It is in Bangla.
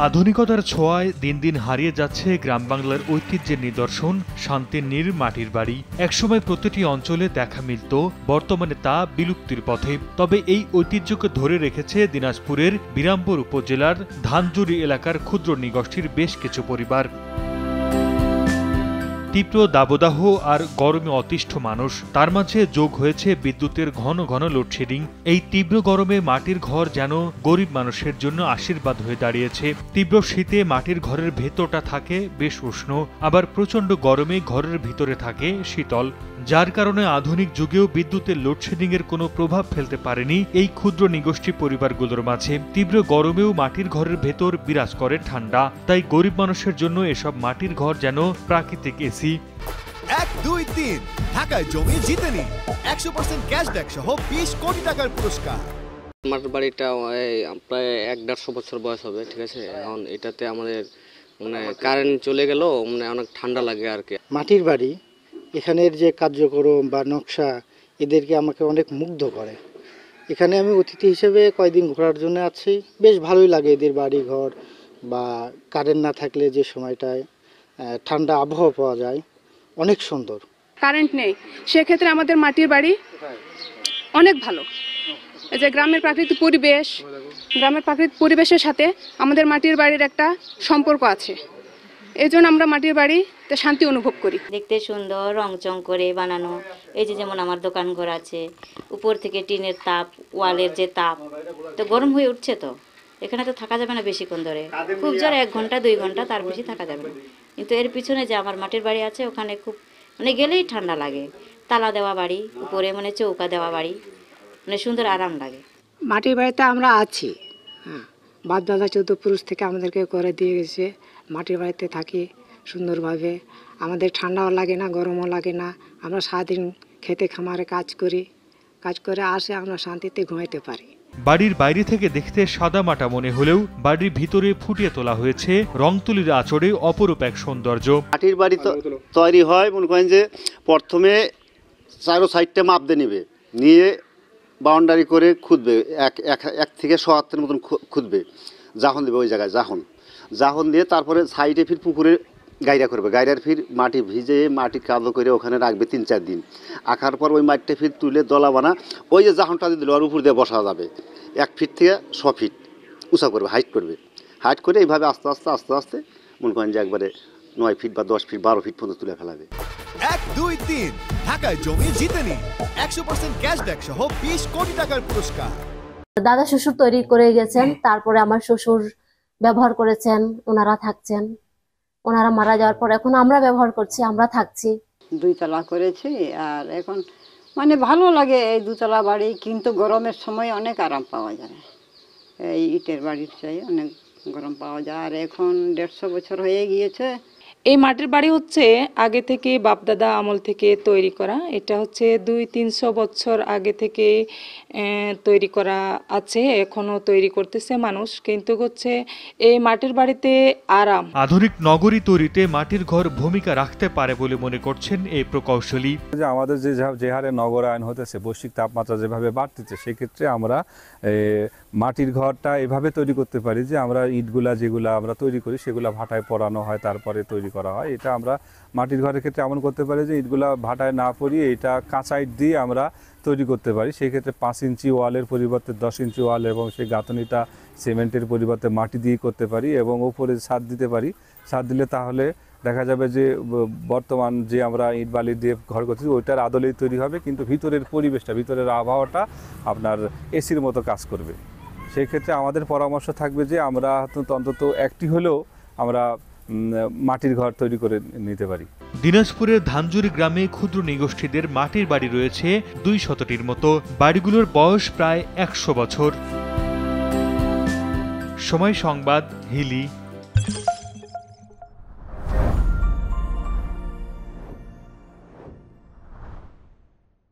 আধুনিকতার ছোঁয়ায় দিন দিন হারিয়ে যাচ্ছে গ্রাম বাংলার ঐতিহ্যের নিদর্শন শান্তির নীড় মাটির বাড়ি। একসময় প্রতিটি অঞ্চলে দেখা মিলত, বর্তমানে তা বিলুপ্তির পথে। তবে এই ঐতিহ্যকে ধরে রেখেছে দিনাজপুরের বিরামপুর উপজেলার ধানজুরি এলাকার ক্ষুদ্র নৃগোষ্ঠীর বেশ কিছু পরিবার। তীব্র দাবদাহ আর গরমে অতিষ্ঠ মানুষ, তার মাঝে যোগ হয়েছে বিদ্যুতের ঘন ঘন লোডশেডিং। এই তীব্র গরমে মাটির ঘর যেন গরিব মানুষের জন্য আশীর্বাদ হয়ে দাঁড়িয়েছে। তীব্র শীতে মাটির ঘরের ভেতরটা থাকে বেশ উষ্ণ, আবার প্রচণ্ড গরমে ঘরের ভিতরে থাকে শীতল, যার কারণে আধুনিক যুগেও বিদ্যুতের লোডশেডিং এর কোনো প্রভাব ফেলতে পারেনি এই ক্ষুদ্র নৃগোষ্ঠী পরিবারগুলোর মাঝে। তীব্র গরমেও মাটির ঘরের ভেতর বিরাজ করে ঠান্ডা, তাই গরিব মানুষের জন্য এসব মাটির ঘর যেন প্রাকৃতিক এসি। 1, 2, 3 ঢাকায় জমি জিতে নিন 100% ক্যাশব্যাক সহ 20 কোটি টাকার পুরস্কার। আমার বাড়িটা প্রায় 1-1.5 বছর বয়স হবে, ঠিক আছে। এখন এটাতে আমাদের কারেন্ট চলে গেল, অনেক ঠান্ডা লাগে আর কি। মাটির বাড়ি, এখানের যে কার্যক্রম বা নকশা এদেরকে আমাকে অনেক মুগ্ধ করে। এখানে আমি অতিথি হিসেবে কয়েকদিন ঘোরার জন্য আছি, বেশ ভালোই লাগে এদের বাড়ি ঘর বা কারেন্ট না থাকলে যে সময়টায় ঠান্ডা আবহাওয়া পাওয়া যায়, অনেক সুন্দর। কারেন্ট নেই, সেক্ষেত্রে আমাদের মাটির বাড়ি অনেক ভালো। এই যে গ্রামের প্রাকৃতিক পরিবেশের সাথে আমাদের মাটির বাড়ির একটা সম্পর্ক আছে, এই জন্য আমরা মাটির বাড়িতে শান্তি অনুভব করি। দেখতে সুন্দর, রংচং করে বানানো। এই যে যেমন আমার দোকান ঘর আছে, উপর থেকে টিনের তাপ, ওয়ালের যে তাপ, তো গরম হয়ে উঠছে, তো এখানে তো থাকা যাবে না বেশিক্ষণ ধরে। খুব জোর 1 ঘন্টা 2 ঘন্টা, তার বেশি থাকা যাবে না। কিন্তু এর পিছনে যে আমার মাটির বাড়ি আছে, ওখানে খুব গেলেই ঠান্ডা লাগে। তালা দেওয়া বাড়ি, উপরে চৌকা দেওয়া বাড়ি, সুন্দর আরাম লাগে। মাটির বাড়িতে আমরা আছি, বাপ দাদা 14 পুরুষ থেকে আমাদেরকে করে দিয়ে গেছে। মাটির বাড়িতে থাকি সুন্দরভাবে, আমাদের ঠান্ডাও লাগে না, গরমও লাগে না। আমরা সারাদিন খেতে খামারে কাজ করে আসে আমরা শান্তিতে ঘুমাইতে পারি। বাড়ির বাইরে থেকে দেখতে সাদামাটা মনে হলেও বাড়ির ভিতরে ফুটিয়ে তোলা হয়েছে রংতুলির আঁচড়ে অপরূপ এক সৌন্দর্য। মাটির বাড়ি তৈরি হয়, মনে করেন যে প্রথমে 4 সাইডটা মাপ দিয়ে নিবে, নিয়ে বাউন্ডারি করে খুঁদবে, এক থেকে 100 হাতের মতন খুঁদবে, জাহন দেবে ওই জায়গায়, জাহন দিয়ে তারপরে সাইডে ফির পুকুরে গাইরা করবে, গাইরার ফির মাটি ভিজে মাটি কাদো করে ওখানে রাখবে 3-4 দিন। আঁকার পর ওই মাটিটা ফির তুলে দলা বানা, ওই যে জাহনটা দিয়ে দিল ওর উপর দিয়ে বসা যাবে। 1 ফিট থেকে 100 ফিট উঁচা করবে, হাইট করে এইভাবে আস্তে আস্তে মনে করেন যে একবারে 9 ফিট বা 10 ফিট 12 ফিট পর্যন্ত তুলে ফেলাবে। 1, 2, 3 ঢাকায় জমি জিতে নিন 100% ক্যাশব্যাক সহ 20 কোটি টাকার পুরস্কার। দাদা শ্বশুর তৈরি করে গেছেন, তারপরে আমার শ্বশুর ব্যবহার করেছেন, ওনারা থাকছেন। ওনারা মারা যাওয়ার পর এখন আমরা ব্যবহার করছি, আমরা থাকছি। 2 তলা করেছি, আর এখন ভালো লাগে এই 2 তলা বাড়ি, কিন্তু গরমের সময় অনেক আরাম পাওয়া যায়। এই ইটের বাড়ির চাই অনেক গরম পাওয়া যায়। আর এখন 150 বছর হয়ে গিয়েছে। এই মাটির বাড়ি হচ্ছে আগে থেকে বাপদাদা আমল থেকে তৈরি করা। এটা হচ্ছে 200-300 বছর আগে থেকে তৈরি করা আছে, এখনো তৈরি করতেছে মানুষ। কিন্তু হচ্ছে এই মাটির বাড়িতে আরাম। আধুনিক নগরী তৈরিতে মাটির ঘর ভূমিকা রাখতে পারে বলে মনে করছেন এই প্রকৌশলী। আমাদের যে হারে নগরায়ন হতেছে, বৈশ্বিক তাপমাত্রা যেভাবে বাড়তেছে, সেক্ষেত্রে আমরা মাটির ঘরটা এভাবে তৈরি করতে পারি যে আমরা ইটগুলা যেগুলা আমরা তৈরি করি সেগুলা ভাটায় পরানো হয়, তারপরে তৈরি করা হয়। এটা আমরা মাটির ঘরের ক্ষেত্রে এমন করতে পারি যে ইটগুলা ভাটায় না পরিয়ে এটা কাঁচা ইট দিয়ে আমরা তৈরি করতে পারি। সেই ক্ষেত্রে 5 ইঞ্চি ওয়ালের পরিবর্তে 10 ইঞ্চি ওয়াল, এবং সেই গাঁথনিটা সিমেন্টের পরিবর্তে মাটি দিয়ে করতে পারি, এবং ওপরে ছাদ দিতে পারি। ছাদ দিলে তাহলে দেখা যাবে যে বর্তমান যে আমরা ইট বালি দিয়ে ঘর করছি ওইটার আদলেই তৈরি হবে, কিন্তু ভিতরের পরিবেশটা, ভিতরের আবহাওয়াটা আপনার এসির মতো কাজ করবে। সেই ক্ষেত্রে আমাদের পরামর্শ থাকবে যে আমরা অন্তত একটি হলেও আমরা মাটির ঘর তৈরি করে নিতে পারি। দিনাজপুরের ধানজুরি গ্রামে ক্ষুদ্র নৃগোষ্ঠীদের মাটির বাড়ি রয়েছে 200টির মতো। বাড়িগুলোর বয়স প্রায় 100 বছর। সময় সংবাদ, হিলি।